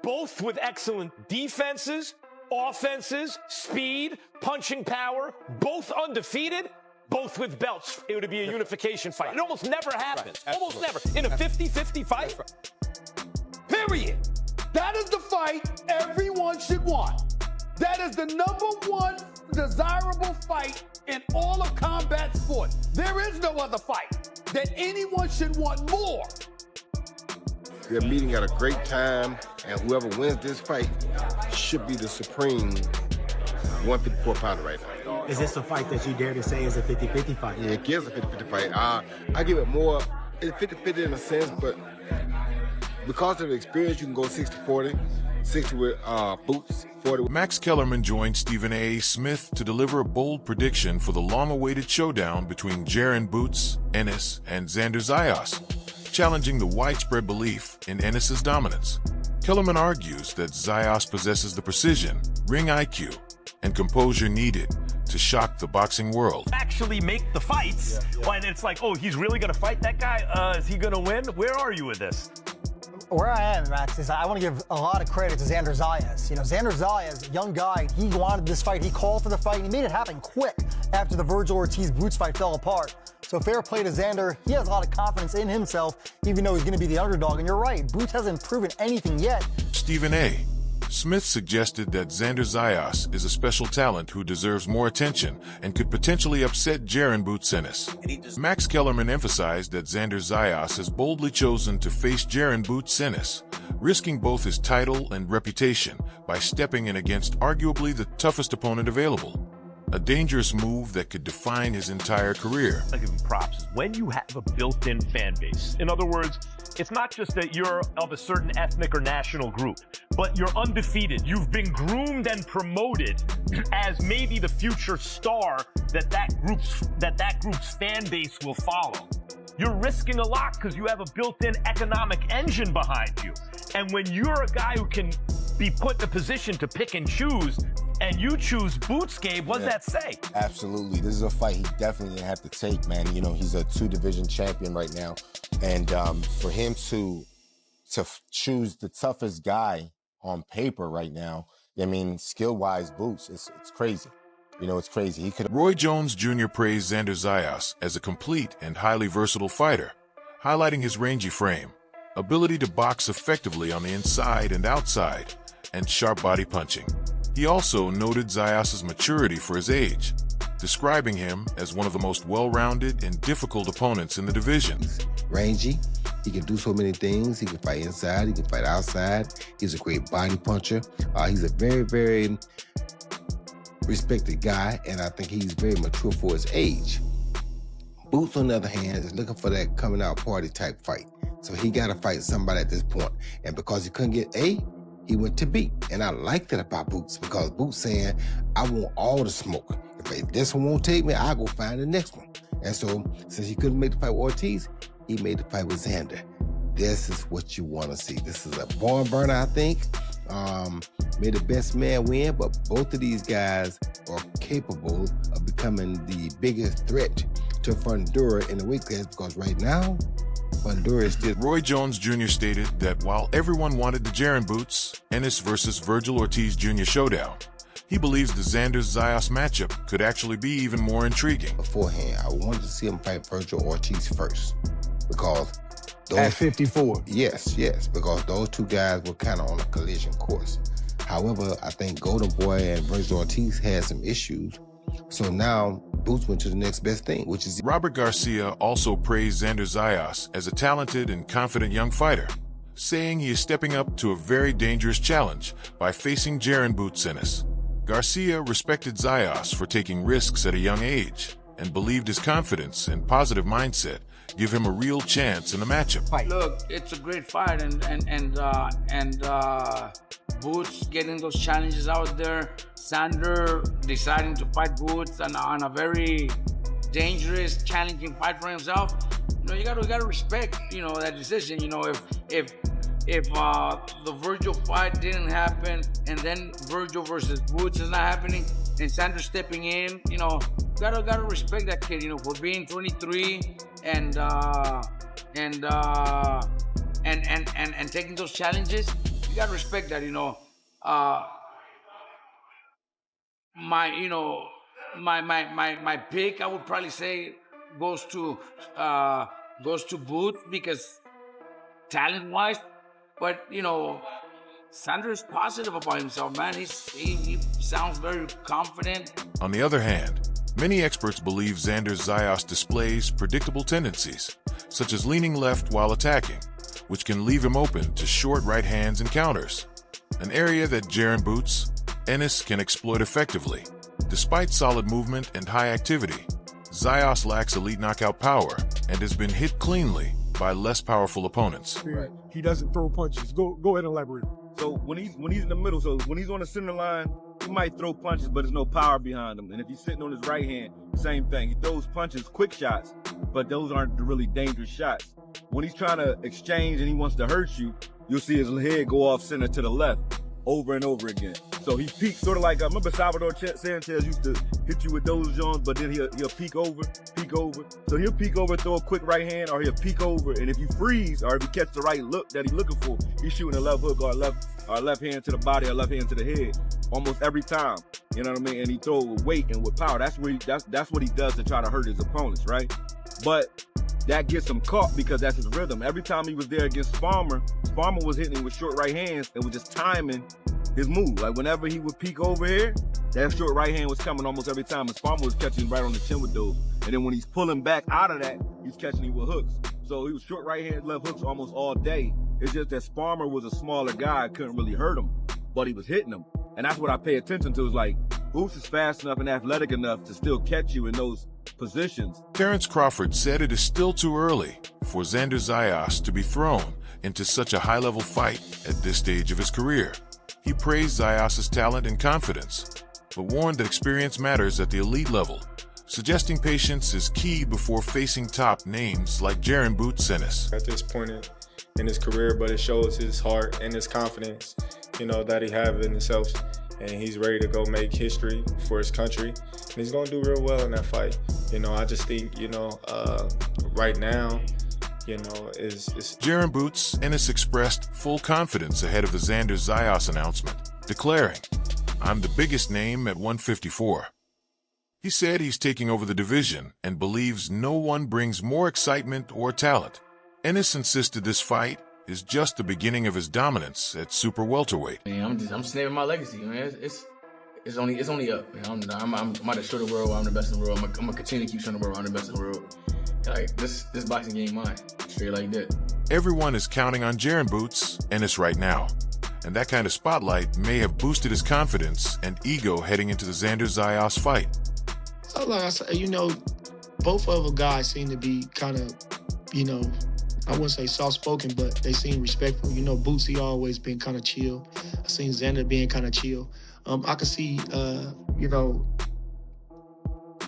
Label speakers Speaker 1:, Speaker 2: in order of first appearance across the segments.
Speaker 1: both with excellent defenses, offenses, speed, punching power, both undefeated, both with belts. It would be a unification fight. It almost never happens. Almost never. In a 50-50 fight.
Speaker 2: Period. That is the fight everyone should want. That is the #1 desirable fight in all of combat sports. There is no other fight that anyone should want more.
Speaker 3: They're meeting at a great time, and whoever wins this fight should be the supreme 154-pounder right now.
Speaker 4: Is this a fight that you dare to say is a 50-50 fight?
Speaker 3: Yeah, it is a 50-50 fight. I give it more, it's 50-50 in a sense, but because of the experience, you can go 60-40, 60 with Boots, 40 with...
Speaker 5: Max Kellerman joined Stephen A. Smith to deliver a bold prediction for the long-awaited showdown between Jaron Boots, Ennis, and Xander Zayas, challenging the widespread belief in Ennis's dominance. Kellerman argues that Zayas possesses the precision, ring IQ, and composure needed to shock the boxing world.
Speaker 1: Actually make the fights, and it's like, oh, he's really going to fight that guy? Is he going to win? Where are you with this?
Speaker 6: Where I am, Max, is I want to give a lot of credit to Xander Zayas. You know, Xander Zayas, young guy, he wanted this fight. He called for the fight, and he made it happen quick after the Virgil Ortiz-Boots fight fell apart. So fair play to Xander. He has a lot of confidence in himself, even though he's going to be the underdog. And you're right, Boots hasn't proven anything yet.
Speaker 5: Stephen A. Smith suggested that Xander Zayas is a special talent who deserves more attention and could potentially upset Jaron Boots Ennis. Max Kellerman emphasized that Xander Zayas has boldly chosen to face Jaron Boots Ennis, risking both his title and reputation by stepping in against arguably the toughest opponent available. A dangerous move that could define his entire career.
Speaker 1: I give him props. When you have a built-in fan base, in other words, it's not just that you're of a certain ethnic or national group, but you're undefeated. You've been groomed and promoted as maybe the future star that group's fan base will follow. You're risking a lot because you have a built-in economic engine behind you. And when you're a guy who can be put in a position to pick and choose, and you choose Boots, Gabe, what does that say?
Speaker 7: Absolutely. This is a fight he definitely didn't have to take, man. You know, he's a 2-division champion right now. And for him to choose the toughest guy on paper right now, I mean, skill-wise, Boots, it's crazy. You know, it's crazy. He could.
Speaker 5: Roy Jones Jr. praised Xander Zayas as a complete and highly versatile fighter, highlighting his rangy frame, ability to box effectively on the inside and outside, and sharp body punching. He also noted Zayas' maturity for his age, describing him as one of the most well-rounded and difficult opponents in the division.
Speaker 3: He's rangy. He can do so many things. He can fight inside. He can fight outside. He's a great body puncher. He's a very, very respected guy, and I think he's very mature for his age. Boots, on the other hand, is looking for that coming out party type fight. So he got to fight somebody at this point. And because he couldn't get A, he went to B. And I like that about Boots, because Boots saying, I want all the smoke. If this one won't take me, I'll go find the next one. And so, since he couldn't make the fight with Ortiz, he made the fight with Xander. This is what you want to see. This is a barn burner, I think. May the best man win, but both of these guys are capable of becoming the biggest threat to Fundura in the weight class, because right now, Fundura is still...
Speaker 5: Roy Jones Jr. stated that while everyone wanted the Jaron Boots Ennis versus Virgil Ortiz Jr. showdown, he believes the Xander Zayas matchup could actually be even more intriguing.
Speaker 3: Beforehand, I wanted to see him fight Virgil Ortiz first, because those...
Speaker 2: At 54.
Speaker 3: Yes, because those two guys were kind of on a collision course. However, I think Golden Boy and Virgil Ortiz had some issues. So now, Boots went to the next best thing, which is...
Speaker 5: Robert Garcia also praised Xander Zayas as a talented and confident young fighter, saying he is stepping up to a very dangerous challenge by facing Jaron Boots Ennis. Garcia respected Zayas for taking risks at a young age and believed his confidence and positive mindset give him a real chance in the matchup.
Speaker 8: Look, it's a great fight, and Boots getting those challenges out there. Xander deciding to fight Boots on a very dangerous, challenging fight for himself. You know, you gotta respect, you know, that decision. You know, if the Virgil fight didn't happen, and then Virgil versus Boots is not happening, and Xander stepping in, you know, gotta respect that kid, you know, for being 23 and taking those challenges. You gotta respect that, my pick, I would probably say goes to Boots because talent-wise, but Xander is positive about himself, man. He sounds very confident.
Speaker 5: On the other hand, many experts believe Xander Zayas displays predictable tendencies, such as leaning left while attacking, which can leave him open to short right hands and counters, an area that Jaron Ennis can exploit effectively. Despite solid movement and high activity, Zayas lacks elite knockout power and has been hit cleanly by less powerful opponents.
Speaker 9: Right. He doesn't throw punches. Go ahead and elaborate.
Speaker 10: So when he's in the middle, so when he's on the center line, he might throw punches, but there's no power behind him. And if he's sitting on his right hand, same thing. He throws punches, quick shots, but those aren't the really dangerous shots. When he's trying to exchange and he wants to hurt you, you'll see his head go off center to the left over and over again. So he peaks sort of like, remember Salvador Sanchez used to hit you with those joints, but then he'll peek over. So he'll peek over, throw a quick right hand, or he'll peek over, and if you freeze, or if you catch the right look that he's looking for, he's shooting a left hook or left hand to the body or left hand to the head almost every time. You know what I mean? And he throws with weight and with power. That's what he does to try to hurt his opponents, right? But that gets him caught because that's his rhythm. Every time he was there against Sparmer was hitting him with short right hands and was just timing his move. Like whenever he would peek over here, that short right hand was coming almost every time, and Sparmer was catching him right on the chin with those. And then when he's pulling back out of that, he's catching him with hooks. So he was short right hand, left hooks almost all day. It's just that Sparmer was a smaller guy, couldn't really hurt him, but he was hitting him. And that's what I pay attention to, is like, Boots is fast enough and athletic enough to still catch you in those positions.
Speaker 5: Terrence Crawford said it is still too early for Xander Zayas to be thrown into such a high-level fight at this stage of his career. He praised Zayas' talent and confidence, but warned that experience matters at the elite level, suggesting patience is key before facing top names like Jaron Ennis.
Speaker 11: At this point in his career, but it shows his heart and his confidence, that he have in himself, and he's ready to go make history for his country, and he's going to do real well in that fight. I just think, right now, is
Speaker 5: Jaron Ennis expressed full confidence ahead of the Xander Zayas announcement, declaring, "I'm the biggest name at 154. He said he's taking over the division and believes no one brings more excitement or talent. Ennis insisted this fight is just the beginning of his dominance at super welterweight.
Speaker 12: Man, I'm just naming my legacy, man. It's only up. Man. I'm about to show the world I'm the best in the world. I'm gonna continue to keep showing the world I'm the best in the world. Like this boxing game mine, straight like that.
Speaker 5: Everyone is counting on Jaron Ennis right now, and that kind of spotlight may have boosted his confidence and ego heading into the Xander Zayas fight.
Speaker 13: Like I said, both of the guys seem to be kind of, I wouldn't say soft-spoken, but they seem respectful. Boots, he always been kind of chill. I seen Xander being kind of chill. I could see,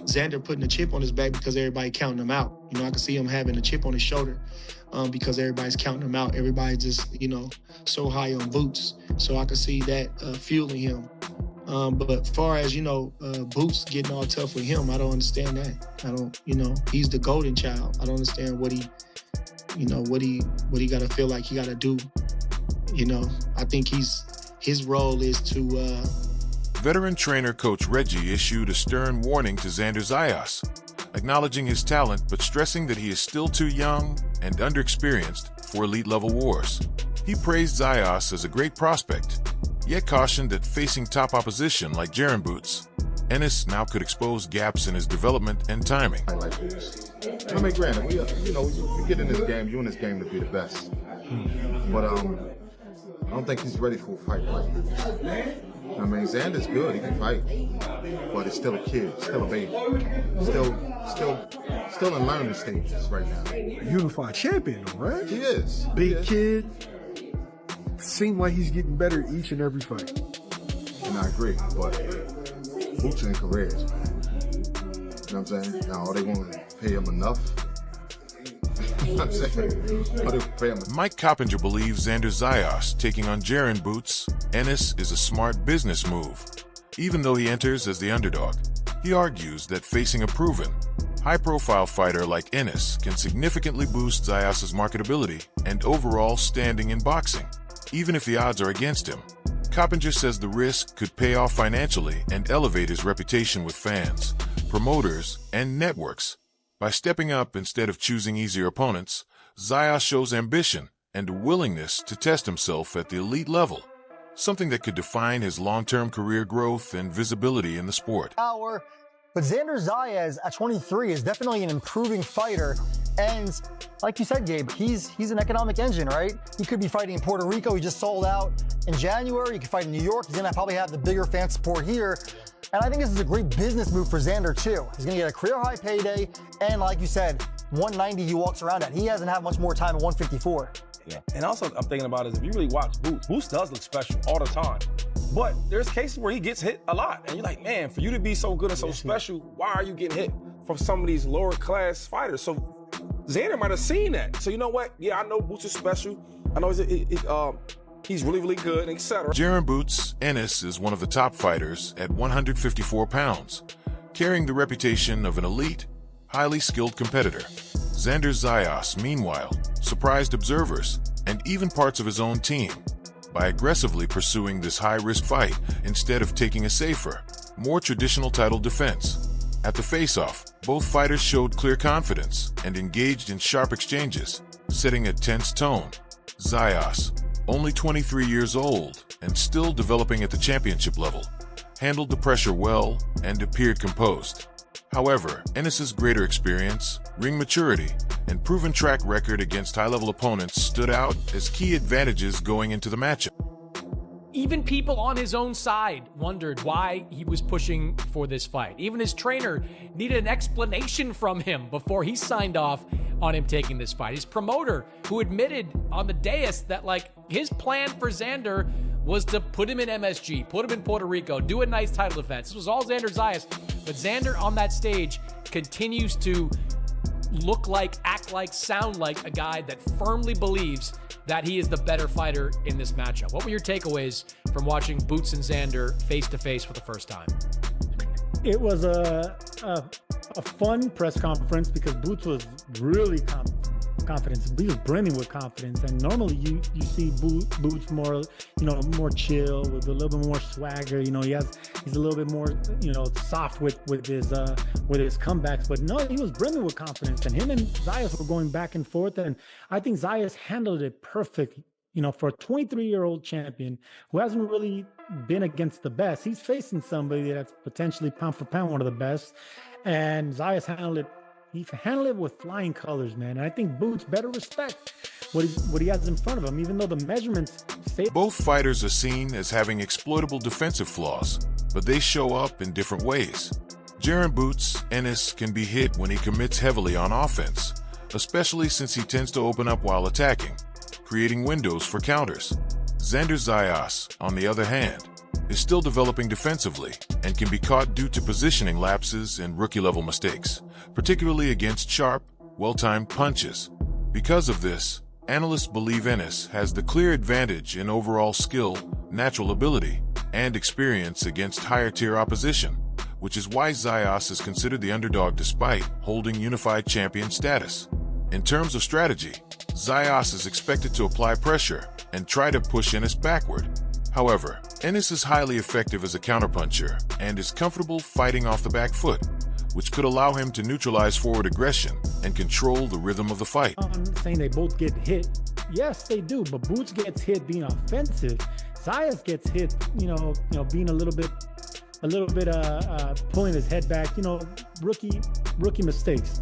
Speaker 13: Xander putting a chip on his back because everybody counting him out. I could see him having a chip on his shoulder because everybody's counting him out. Everybody's just, so high on Boots. So I could see that fueling him. But as far as, Boots getting all tough with him, I don't understand that. He's the golden child. I don't understand what he got to feel like he got to do. I think his role is to...
Speaker 5: Veteran trainer coach Reggie issued a stern warning to Xander Zayas, acknowledging his talent but stressing that he is still too young and underexperienced for elite-level wars. He praised Zayas as a great prospect, yet cautioned that facing top opposition like Jaron Ennis now could expose gaps in his development and timing.
Speaker 14: Like this. Granted, you get in this game, you're in this game to be the best. But I don't think he's ready for a fight like this. Xander's good, he can fight, but it's still a kid, still a baby, still in learning stages right now.
Speaker 9: Unified champion, right?
Speaker 14: He is.
Speaker 9: Big kid. Seems like he's getting better each and every fight.
Speaker 14: And I agree, but Boots in careers, man. You know what I'm saying? Now, are they going to pay him enough?
Speaker 5: Mike Coppinger believes Xander Zayas taking on Jaron Ennis is a smart business move. Even though he enters as the underdog, he argues that facing a proven, high-profile fighter like Ennis can significantly boost Zayas' marketability and overall standing in boxing. even if the odds are against him. Coppinger says the risk could pay off financially and elevate his reputation with fans, promoters, and networks. By stepping up instead of choosing easier opponents, Zayas shows ambition and a willingness to test himself at the elite level, something that could define his long-term career growth and visibility in the sport.
Speaker 6: But Xander Zayas at 23 is definitely an improving fighter. And like you said, Gabe, he's an economic engine, right? He could be fighting in Puerto Rico. He just sold out in January. He could fight in New York. He's going to probably have the bigger fan support here. And I think this is a great business move for Xander, too. He's going to get a career-high payday. And like you said, 190 he walks around at. He hasn't had much more time at 154.
Speaker 15: Yeah. And also, I'm thinking about is if you really watch Boots does look special all the time. But there's cases where he gets hit a lot. And you're like, man, for you to be so good and so special, why are you getting hit from some of these lower class fighters? So Xander might have seen that. So you know what? Yeah, I know Boots is special. I know he's really, really good, etc.
Speaker 5: Jaron "Boots" Ennis is one of the top fighters at 154 pounds, carrying the reputation of an elite, highly skilled competitor. Xander Zayas, meanwhile, surprised observers and even parts of his own team by aggressively pursuing this high-risk fight instead of taking a safer, more traditional title defense. At the face-off, both fighters showed clear confidence and engaged in sharp exchanges, setting a tense tone. Zayas, only 23 years old and still developing at the championship level, handled the pressure well and appeared composed. However, Ennis's greater experience, ring maturity, and proven track record against high-level opponents stood out as key advantages going into the matchup.
Speaker 16: Even people on his own side wondered why he was pushing for this fight. Even his trainer needed an explanation from him before he signed off on him taking this fight. His promoter, who admitted on the dais that, like, his plan for Xander was to put him in MSG, put him in Puerto Rico, do a nice title defense. This was all Xander Zayas. But Xander on that stage continues to look like, act like, sound like a guy that firmly believes that he is the better fighter in this matchup. What were your takeaways from watching Boots and Xander face-to-face for the first time?
Speaker 17: It was a fun press conference because Boots was really confident. He was brimming with confidence, and normally you see Boots more, more chill with a little bit more swagger. He's a little bit more, soft with his comebacks. But no, he was brimming with confidence, and him and Zayas were going back and forth, and I think Zayas handled it perfectly. For a 23-year-old champion who hasn't really been against the best, he's facing somebody that's potentially pound for pound one of the best, and Zayas handled it. He handled it with flying colors, man. And I think Boots better respect what he has in front of him, even though the measurements say.
Speaker 5: Both fighters are seen as having exploitable defensive flaws, but they show up in different ways. Jaron "Boots" Ennis can be hit when he commits heavily on offense, especially since he tends to open up while attacking, creating windows for counters. Xander Zayas, on the other hand, is still developing defensively and can be caught due to positioning lapses and rookie-level mistakes, particularly against sharp, well-timed punches. Because of this, analysts believe Ennis has the clear advantage in overall skill, natural ability, and experience against higher-tier opposition, which is why Zayas is considered the underdog despite holding unified champion status. In terms of strategy, Zayas is expected to apply pressure and try to push Ennis backward. However, Ennis is highly effective as a counterpuncher and is comfortable fighting off the back foot, which could allow him to neutralize forward aggression and control the rhythm of the fight.
Speaker 17: I'm saying they both get hit. Yes, they do, but Boots gets hit being offensive. Zayas gets hit, being a little bit pulling his head back, rookie mistakes.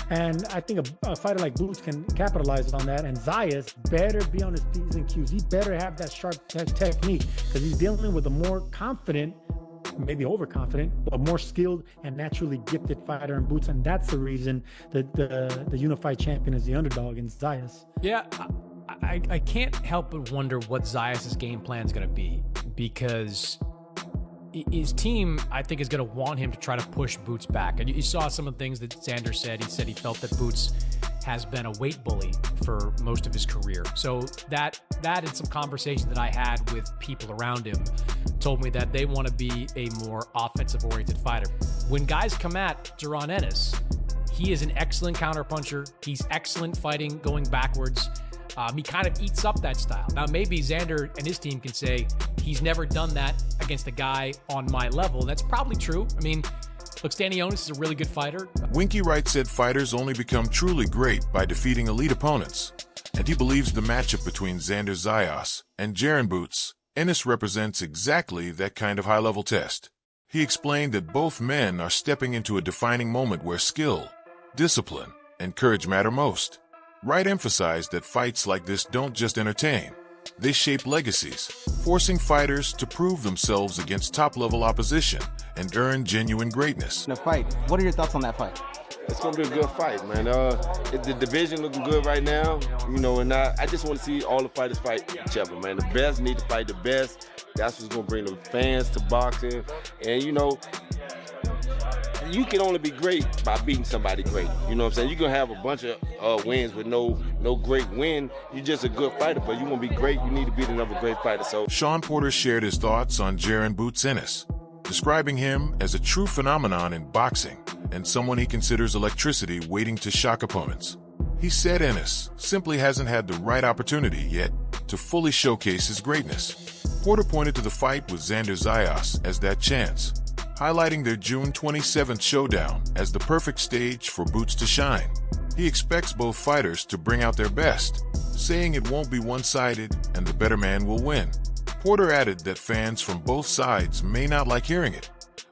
Speaker 17: And I think a fighter like Boots can capitalize on that. And Zayas better be on his P's and Q's. He better have that sharp technique because he's dealing with a more confident, maybe overconfident, but more skilled and naturally gifted fighter in Boots. And that's the reason that the unified champion is the underdog in Zayas.
Speaker 16: Yeah, I can't help but wonder what Zayas' game plan is going to be, because his team, I think, is going to want him to try to push Boots back. And you saw some of the things that Xander said. He said he felt that Boots has been a weight bully for most of his career. So that and some conversations that I had with people around him told me that they want to be a more offensive-oriented fighter. When guys come at Jaron Ennis, he is an excellent counterpuncher. He's excellent fighting going backwards. He kind of eats up that style. Now, maybe Xander and his team can say he's never done that against a guy on my level. That's probably true. I mean, look, Stanionis is a really good fighter.
Speaker 5: Winky Wright said fighters only become truly great by defeating elite opponents, and he believes the matchup between Xander Zayas and Jaron Boots Ennis represents exactly that kind of high-level test. He explained that both men are stepping into a defining moment where skill, discipline, and courage matter most. Wright emphasized that fights like this don't just entertain, they shape legacies, forcing fighters to prove themselves against top-level opposition and earn genuine greatness.
Speaker 18: The fight, what are your thoughts on that fight?
Speaker 19: It's gonna be a good fight, man. The division looking good right now, you know, and I just want to see all the fighters fight each other, man. The best need to fight the best. That's what's gonna bring the fans to boxing. And you know, you can only be great by beating somebody great. You know what I'm saying? You can have a bunch of wins with no great win. You're just a good fighter, but you want to be great, you need to beat another great fighter. So
Speaker 5: Sean Porter shared his thoughts on Jaron Boots Ennis, describing him as a true phenomenon in boxing and someone he considers electricity waiting to shock opponents. He said Ennis simply hasn't had the right opportunity yet to fully showcase his greatness. Porter pointed to the fight with Xander Zayas as that chance, highlighting their June 27th showdown as the perfect stage for Boots to shine. He expects both fighters to bring out their best, saying it won't be one-sided and the better man will win. Porter added that fans from both sides may not like hearing it,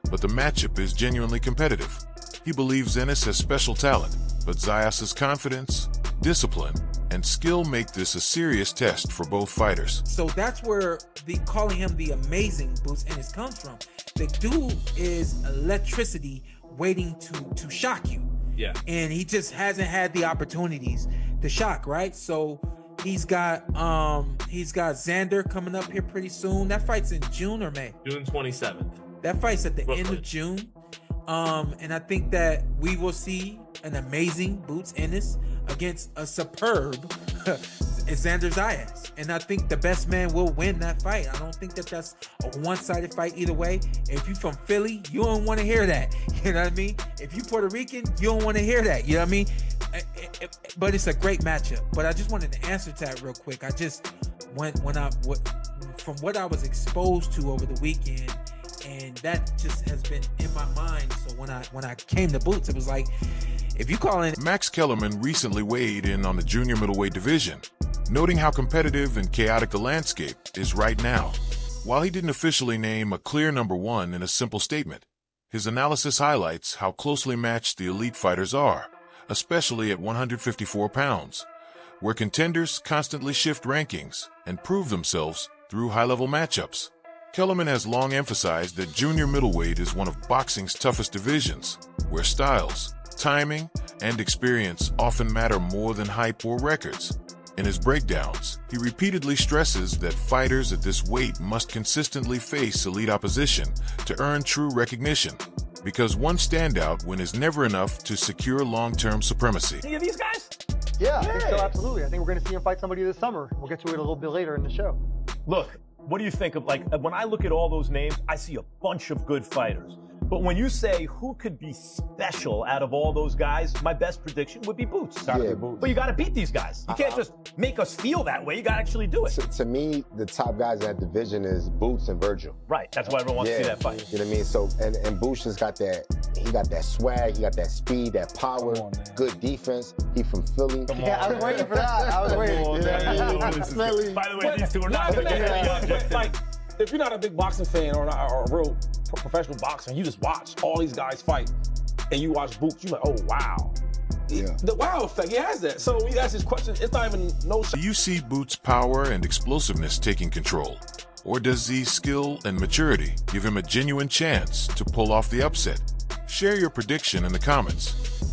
Speaker 5: but the matchup is genuinely competitive. He believes Ennis has special talent, but Zayas' confidence, discipline, and skill make this a serious test for both fighters.
Speaker 20: So that's where calling him the amazing Boots Ennis comes from. The dude is electricity waiting to shock you.
Speaker 1: Yeah.
Speaker 20: And he just hasn't had the opportunities to shock, right? So he's got Xander coming up here pretty soon. That fight's in June or May?
Speaker 1: June 27th.
Speaker 20: That fight's at the end of June. And I think that we will see an amazing Boots Ennis against a superb Xander Zayas. And I think the best man will win that fight. I don't think that that's a one-sided fight either way. If you're from Philly, you don't want to hear that. You know what I mean? If you're Puerto Rican, you don't want to hear that. You know what I mean? But it's a great matchup. But I just wanted to answer to that real quick. I just from what I was exposed to over the weekend, and that just has been in my mind. So when I came to Boots, it was like, if you call in...
Speaker 5: Max Kellerman recently weighed in on the junior middleweight division, noting how competitive and chaotic the landscape is right now. While he didn't officially name a clear number one in a simple statement, his analysis highlights how closely matched the elite fighters are, especially at 154 pounds, where contenders constantly shift rankings and prove themselves through high-level matchups. Kellerman has long emphasized that junior middleweight is one of boxing's toughest divisions, where styles, timing, and experience often matter more than hype or records. In his breakdowns, he repeatedly stresses that fighters at this weight must consistently face elite opposition to earn true recognition, because one standout win is never enough to secure long-term supremacy.
Speaker 6: Any of these guys? Yeah, I think so, absolutely. I think we're going to see him fight somebody this summer. We'll get to it a little bit later in the show.
Speaker 1: Look, what do you think of, when I look at all those names, I see a bunch of good fighters. But when you say who could be special out of all those guys, my best prediction would be Boots.
Speaker 7: Yeah, Boots.
Speaker 1: But you got to beat these guys. You can't just make us feel that way. You got to actually do it.
Speaker 7: To me, the top guys in that division is Boots and Virgil.
Speaker 1: Right. That's why everyone wants to see that fight.
Speaker 7: You know what I mean? So, and Boots just got that. He got that swag. He got that speed, that power, good defense. He from Philly.
Speaker 6: Yeah, I was waiting for that. I was waiting.
Speaker 1: By the way, these two are not
Speaker 15: like, if you're not a big boxing fan or a real professional boxer, and you just watch all these guys fight, and you watch Boots, you're like, oh, wow.
Speaker 7: Yeah.
Speaker 15: The wow effect, he has that. So when you ask this question, it's not even no...
Speaker 5: Do you see Boots' power and explosiveness taking control? Or does Z's skill and maturity give him a genuine chance to pull off the upset? Share your prediction in the comments.